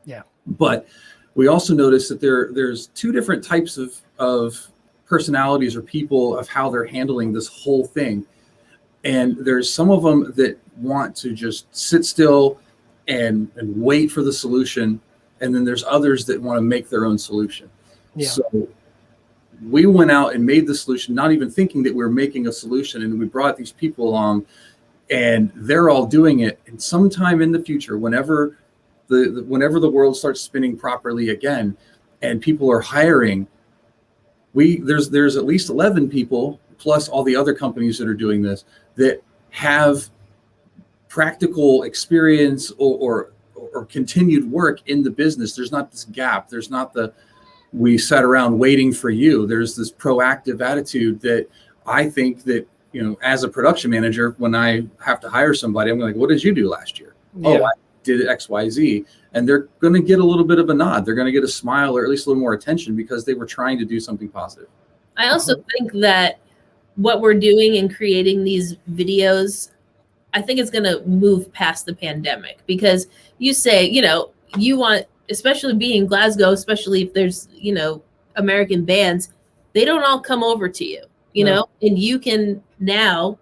Yeah. But we also noticed that there's two different types of personalities or people of how they're handling this whole thing. And there's some of them that want to just sit still and wait for the solution. And then there's others that want to make their own solution. Yeah. So we went out and made the solution, not even thinking that we were making a solution. And we brought these people along, and they're all doing it. And sometime in the future, whenever the world starts spinning properly again and people are hiring, there's at least 11 people plus all the other companies that are doing this that have practical experience or continued work in the business. There's not this gap. There's not we sat around waiting for you. There's this proactive attitude that I think that, you know, as a production manager, when I have to hire somebody, I'm like, what did you do last year? Yeah. Oh, I did X, Y, Z. And they're going to get a little bit of a nod. They're going to get a smile or at least a little more attention because they were trying to do something positive. I also think that what we're doing in creating these videos, I think it's going to move past the pandemic, because you say, you know, you want, especially being in Glasgow, especially if there's, you know, American bands, they don't all come over to you, you know, and you can now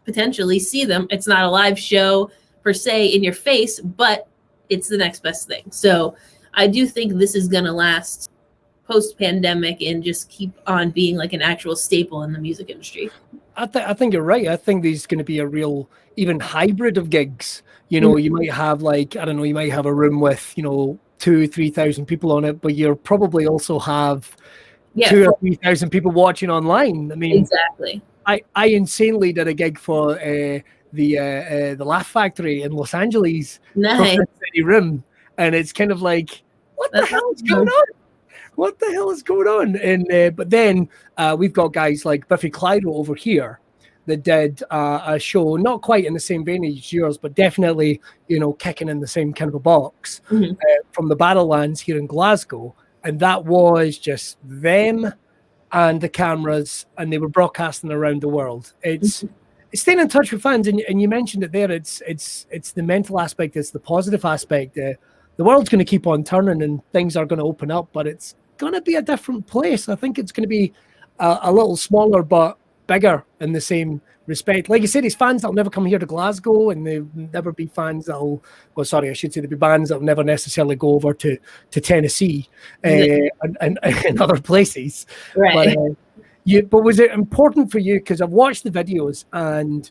potentially see them. It's not a live show per se in your face, but it's the next best thing. So I do think this is going to last post-pandemic and just keep on being like an actual staple in the music industry. I think you're right. I think there's going to be a real even hybrid of gigs. You know, you might have, like, I don't know, you might have a room with, you know, 2,000-3,000 people on it, but you'll probably also have 2,000 or 3,000 people watching online. I mean, exactly. I insanely did a gig for the Laugh Factory in Los Angeles. Nice. Room, and it's kind of like, what the hell is going on? What the hell is going on? And but then we've got guys like Biffy Clyro over here that did a show not quite in the same vein as yours, but definitely, you know, kicking in the same kind of a box from the Battlelands here in Glasgow, and that was just them and the cameras, and they were broadcasting around the world. It's staying in touch with fans, and you mentioned it there. It's the mental aspect, it's the positive aspect. The world's going to keep on turning, and things are going to open up, but it's going to be a different place. I think it's going to be a little smaller, but bigger in the same respect. Like you said, these fans that'll never come here to Glasgow, and there'll never be fans that'll, well, sorry, I should say there'll be bands that'll never necessarily go over to Tennessee and other places. Right. But was it important for you? Because I've watched the videos, and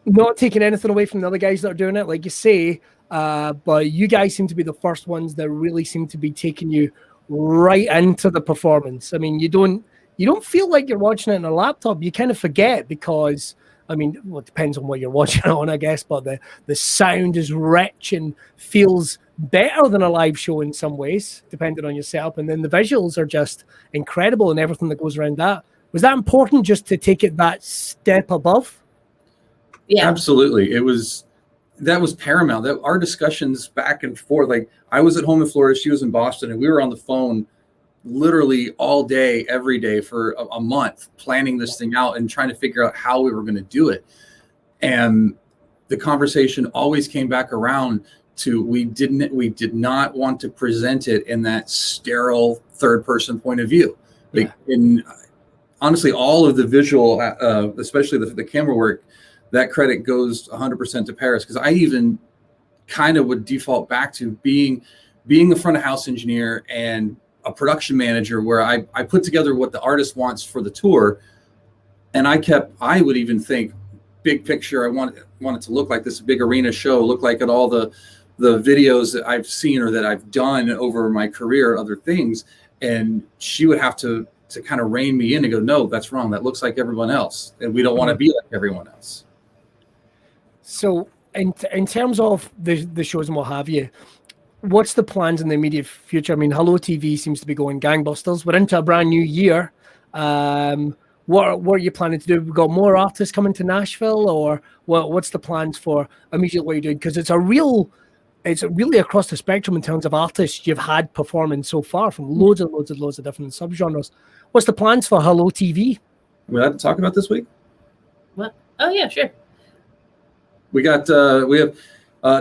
not taking anything away from the other guys that are doing it, like you say, but you guys seem to be the first ones that really seem to be taking you right into the performance. I mean, you don't feel like you're watching it on a laptop. You kind of forget, because, I mean, well, it depends on what you're watching it on, I guess, but the sound is rich and feels better than a live show in some ways, depending on your setup. And then the visuals are just incredible and everything that goes around that. Was that important, just to take it that step above? Yeah, absolutely. That was paramount. That our discussions back and forth, like, I was at home in Florida, she was in Boston, and we were on the phone literally all day, every day for a month, planning this thing out and trying to figure out how we were going to do it. And the conversation always came back around to we did not want to present it in that sterile third person point of view. Like honestly, all of the visual, especially the camera work, that credit goes 100% to Paris, because I even kind of would default back to being a front of house engineer and a production manager, where I put together what the artist wants for the tour. And I would even think big picture. I want it to look like this big arena show, look like at all the videos that I've seen or that I've done over my career, other things. And she would have to kind of rein me in and go, no, that's wrong. That looks like everyone else. And we don't want to be like everyone else. So in terms of the shows and what have you, what's the plans in the immediate future? I mean, HelloooTV seems to be going gangbusters. We're into a brand new year. What are you planning to do? We've got more artists coming to Nashville, or what's the plans for immediately what you're doing? Because it's really across the spectrum in terms of artists you've had performing so far, from loads of different subgenres. What's the plans for HelloooTV? We have to talk about this week? What? Oh yeah, sure. We have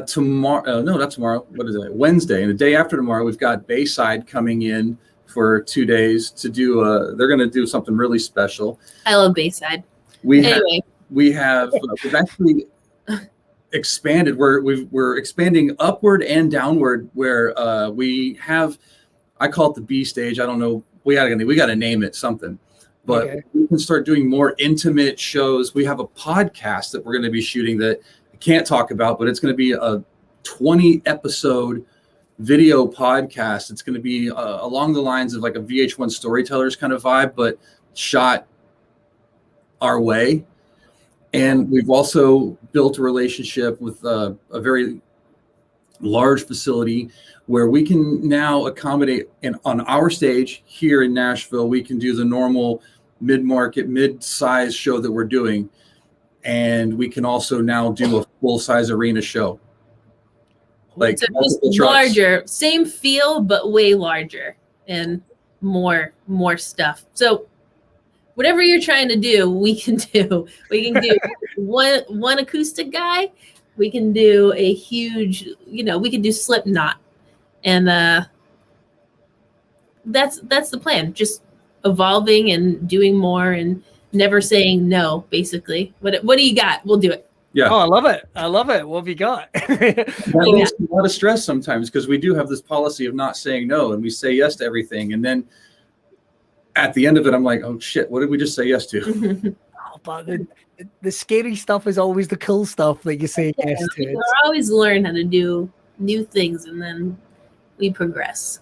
tomorrow. No, not tomorrow. What is it? Wednesday, and the day after tomorrow, we've got Bayside coming in for 2 days to do. They're going to do something really special. I love Bayside. We've actually expanded. We're expanding upward and downward. Where we have, I call it the B stage. I don't know. We got to name it something. But we can start doing more intimate shows. We have a podcast that we're going to be shooting that I can't talk about, but it's going to be a 20 episode video podcast. It's going to be along the lines of like a VH1 Storytellers kind of vibe, but shot our way. And we've also built a relationship with a very large facility where we can now accommodate, and on our stage here in Nashville, we can do the normal mid-market, mid-size show that we're doing. And we can also now do a full-size arena show. Like so just larger, same feel, but way larger and more stuff. So whatever you're trying to do, we can do. We can do one acoustic guy. We can do a huge, we can do Slipknot. And that's the plan. Just evolving and doing more and never saying no, basically. What do you got? We'll do it. Yeah. Oh, I love it. What have you got? That leads to a lot of stress sometimes, because we do have this policy of not saying no, and we say yes to everything. And then at the end of it, I'm like, oh shit, what did we just say yes to? But the scary stuff is always the cool stuff that you say yes to. We always learn how to do new things, and then we progress.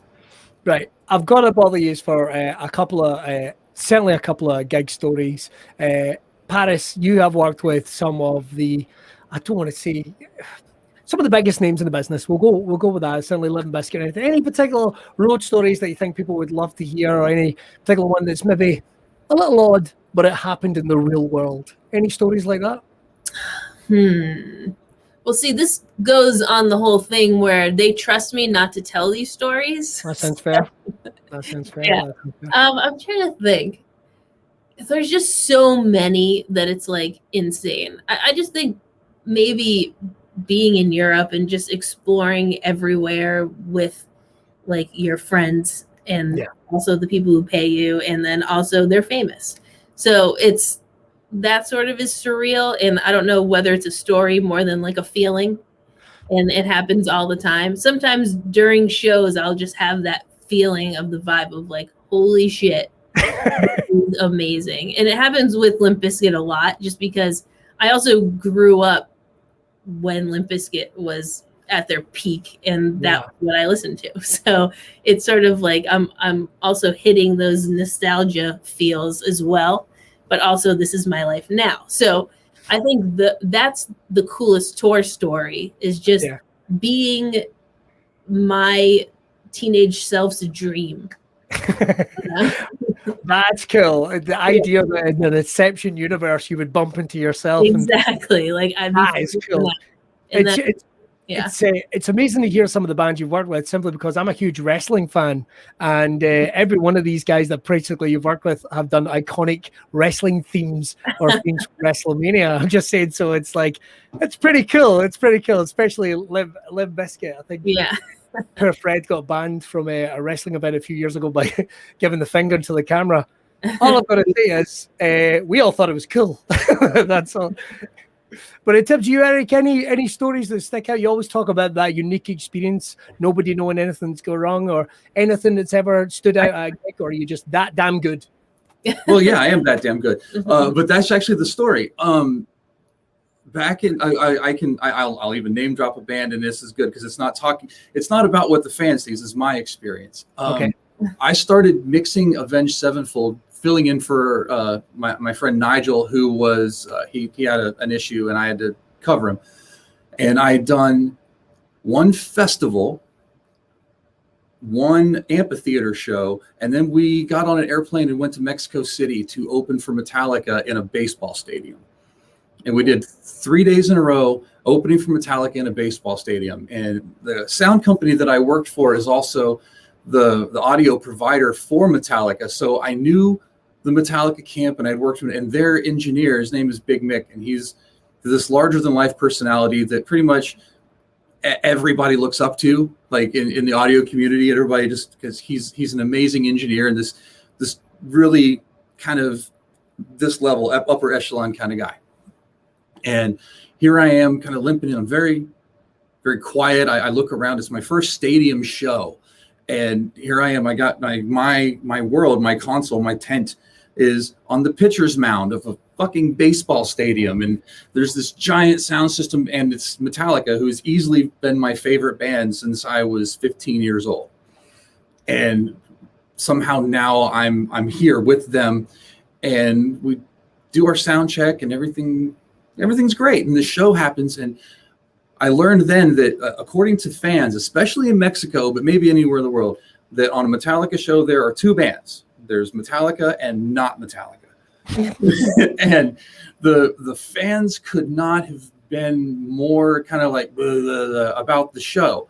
Right. I've got to bother you for a couple of gig stories. Paris, you have worked with some of the, I don't want to say, some of the biggest names in the business. We'll go with that. Certainly Limp Bizkit. Anything. Any particular road stories that you think people would love to hear, or any particular one that's maybe a little odd, but it happened in the real world? Any stories like that? Well, see, this goes on the whole thing where they trust me not to tell these stories. That sounds fair. Yeah. I'm trying to think. There's just so many that it's like insane. I just think maybe being in Europe and just exploring everywhere with like your friends and also the people who pay you, and then also they're famous. So it's that sort of is surreal, and I don't know whether it's a story more than like a feeling, and it happens all the time. Sometimes during shows I'll just have that feeling of the vibe of like, holy shit, this is amazing. And it happens with Limp Bizkit a lot, just because I also grew up when Limp Bizkit was at their peak, and that's what I listened to. So it's sort of like I'm also hitting those nostalgia feels as well, but also this is my life now. So I think that's the coolest tour story, is just being my teenage self's dream. That's cool. The idea that in the Inception universe you would bump into yourself. Exactly. Like that is cool. Yeah. It's amazing to hear some of the bands you've worked with, simply because I'm a huge wrestling fan, and every one of these guys that practically you've worked with have done iconic wrestling themes or themes from WrestleMania. I'm just saying, so it's like it's pretty cool. It's pretty cool, especially Limp Bizkit. I think poor Fred got banned from a wrestling event a few years ago by giving the finger to the camera. All I've got to say is we all thought it was cool. That's all. But in terms of you, Erik, any stories that stick out? You always talk about that unique experience, nobody knowing anything's go wrong, or anything that's ever stood out at a gig, or are you just that damn good? Well, yeah, I am that damn good. But that's actually the story. Back in, I'll even name drop a band, and this is good because it's not about what the fans think. It's my experience. Okay. I started mixing Avenged Sevenfold, filling in for my friend Nigel, who was he had an issue and I had to cover him. And I had done one festival, one amphitheater show, and then we got on an airplane and went to Mexico City to open for Metallica in a baseball stadium. And we did 3 days in a row opening for Metallica in a baseball stadium. And the sound company that I worked for is also the audio provider for Metallica. So I knew the Metallica camp, and I'd worked with, and their engineer, his name is Big Mick, and he's this larger than life personality that pretty much everybody looks up to, like in the audio community, and everybody, just because he's an amazing engineer and this really kind of this level upper echelon kind of guy. And here I am kind of limping in. I'm very, very quiet. I look around. It's my first stadium show. And here I am. I got my world, my console, my tent is on the pitcher's mound of a fucking baseball stadium. And there's this giant sound system, and it's Metallica, who's easily been my favorite band since I was 15 years old. And somehow now I'm here with them, and we do our sound check, and everything's great. And the show happens, and I learned then that according to fans, especially in Mexico, but maybe anywhere in the world, that on a Metallica show, there are two bands. There's Metallica and not Metallica. And the fans could not have been more kind of like blah, blah, blah, about the show.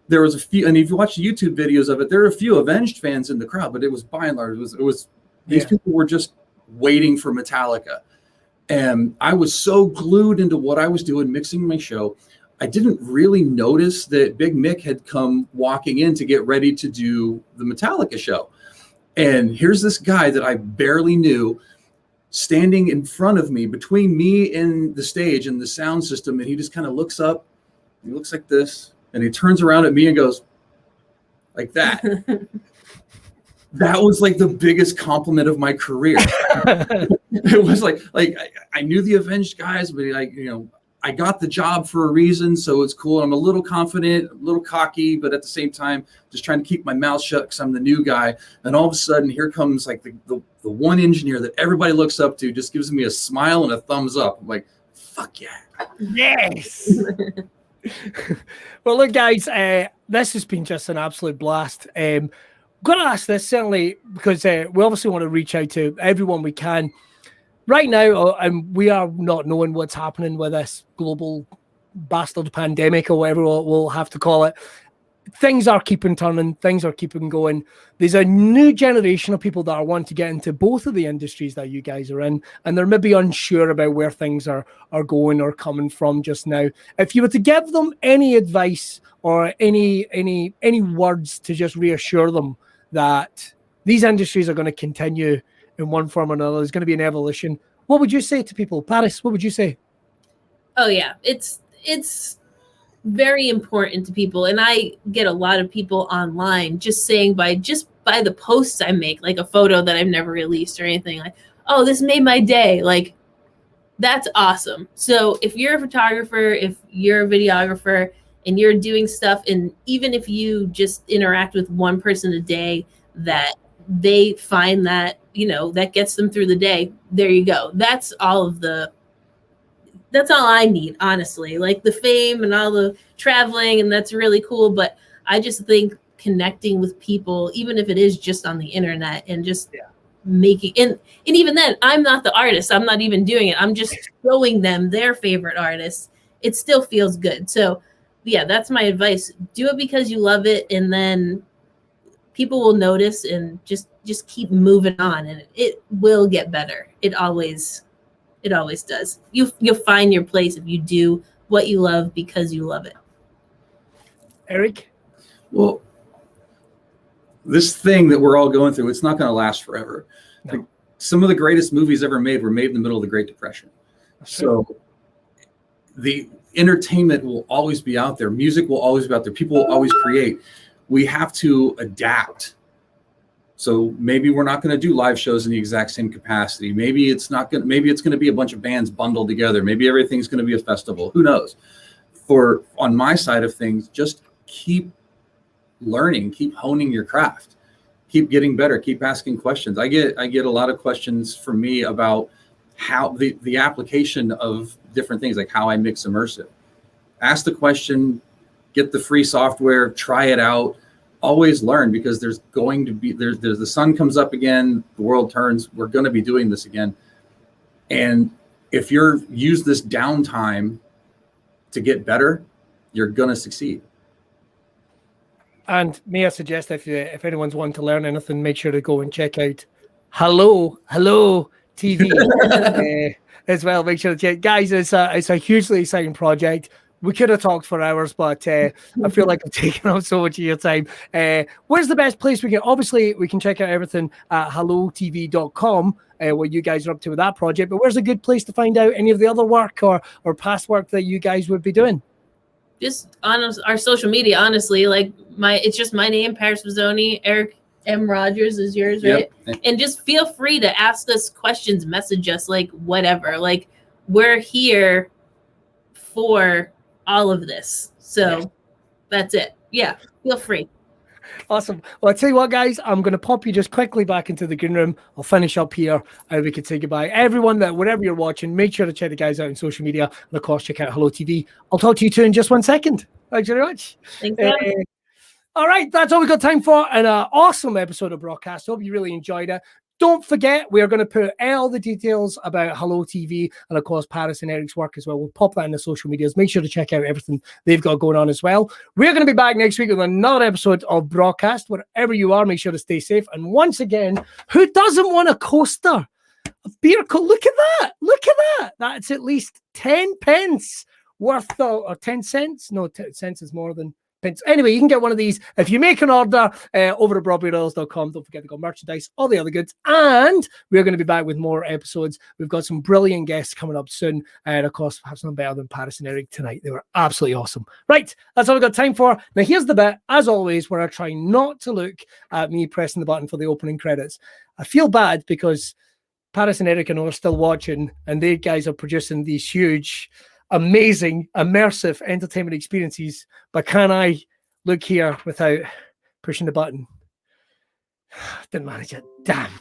There was a few, and if you watch the YouTube videos of it, there are a few Avenged fans in the crowd, but it was by and large, it was these people were just waiting for Metallica. And I was so glued into what I was doing, mixing my show, I didn't really notice that Big Mick had come walking in to get ready to do the Metallica show. And here's this guy that I barely knew standing in front of me, between me and the stage and the sound system. And he just kind of looks up, he looks like this, and he turns around at me and goes like that. That was like the biggest compliment of my career. It was like I knew the Avenged guys, but I got the job for a reason, so it's cool. I'm a little confident, a little cocky, but at the same time, just trying to keep my mouth shut because I'm the new guy. And all of a sudden, here comes like the one engineer that everybody looks up to, just gives me a smile and a thumbs up. I'm like, fuck yeah. Yes. Well, look, guys, this has been just an absolute blast. I'm going to ask this, certainly, because we obviously want to reach out to everyone we can. Right now, we are not knowing what's happening with this global bastard pandemic, or whatever we'll have to call it. Things are keeping turning. Things are keeping going. There's a new generation of people that are wanting to get into both of the industries that you guys are in, and they're maybe unsure about where things are going or coming from just now. If you were to give them any advice or any words to just reassure them that these industries are going to continue in one form or another, there's going to be an evolution, what would you say to people? Paris, what would you say? Oh yeah, it's very important to people, and I get a lot of people online just saying by the posts I make, like a photo that I've never released or anything, like, oh, this made my day. Like, that's awesome. So if you're a photographer, if you're a videographer, and you're doing stuff, and even if you just interact with one person a day that they find that, that gets them through the day, there you go. That's all I need, honestly. Like the fame and all the traveling, and that's really cool. But I just think connecting with people, even if it is just on the internet, and just making, and even then, I'm not the artist. I'm not even doing it. I'm just showing them their favorite artists. It still feels good. So yeah, that's my advice. Do it because you love it, and then people will notice, and just keep moving on, and it will get better. It always does. You'll find your place if you do what you love because you love it. Erik? Well, this thing that we're all going through, it's not going to last forever. No. Like, some of the greatest movies ever made were made in the middle of the Great Depression. So the entertainment will always be out there. Music will always be out there. People will always create. We have to adapt. So maybe we're not going to do live shows in the exact same capacity. Maybe it's not going. Maybe it's going to be a bunch of bands bundled together. Maybe everything's going to be a festival. Who knows? On my side of things, just keep learning, keep honing your craft, keep getting better, keep asking questions. I get a lot of questions from me about how the application of different things, like how I mix immersive. Ask the question, get the free software, try it out. Always learn, because there's the sun comes up again, the world turns, we're going to be doing this again. And if use this downtime to get better, you're going to succeed. And may I suggest, if anyone's wanting to learn anything, make sure to go and check out HelloooTV as well. Make sure to check, guys. It's a hugely exciting project. We could have talked for hours, but I feel like I've taken up so much of your time. Where's the best place we can? Obviously, we can check out everything at HelloooTV.com, what you guys are up to with that project. But where's a good place to find out any of the other work or past work that you guys would be doing? Just on our social media, honestly. Like it's just my name, Paris Visone. Erik M. Rogers is yours, right? Yep. And just feel free to ask us questions, message us, like whatever. Like we're here for all of this. So that's it. Yeah, feel free. Awesome. Well, I tell you what, guys, I'm going to pop you just quickly back into the green room. I'll finish up here and we can say goodbye. Everyone, that wherever you're watching, make sure to check the guys out on social media. And of course, check out HelloooTV. I'll talk to you two in just 1 second. Thanks very much. Thanks, man. All right, that's all we've got time for. An awesome episode of Braw Cast. Hope you really enjoyed it. Don't forget, we are going to put all the details about HelloooTV and, of course, Paris and Erik's work as well. We'll pop that in the social medias. Make sure to check out everything they've got going on as well. We're going to be back next week with another episode of Braw Cast. Wherever you are, make sure to stay safe. And once again, who doesn't want a coaster? A beer coat. Look at that. Look at that. That's at least 10 pence worth of, or 10 cents. No, 10 cents is more than pence. Anyway, you can get one of these if you make an order over at brawbeardoils.com. Don't forget to go merchandise, all the other goods. And we're going to be back with more episodes. We've got some brilliant guests coming up soon. And of course, perhaps none better than Paris and Erik tonight. They were absolutely awesome. Right, that's all we've got time for. Now, here's the bit, as always, where I try not to look at me pressing the button for the opening credits. I feel bad because Paris and Erik, I know, are still watching, and they guys are producing these huge, amazing, immersive entertainment experiences. But can I look here without pushing the button? Didn't manage it. Damn.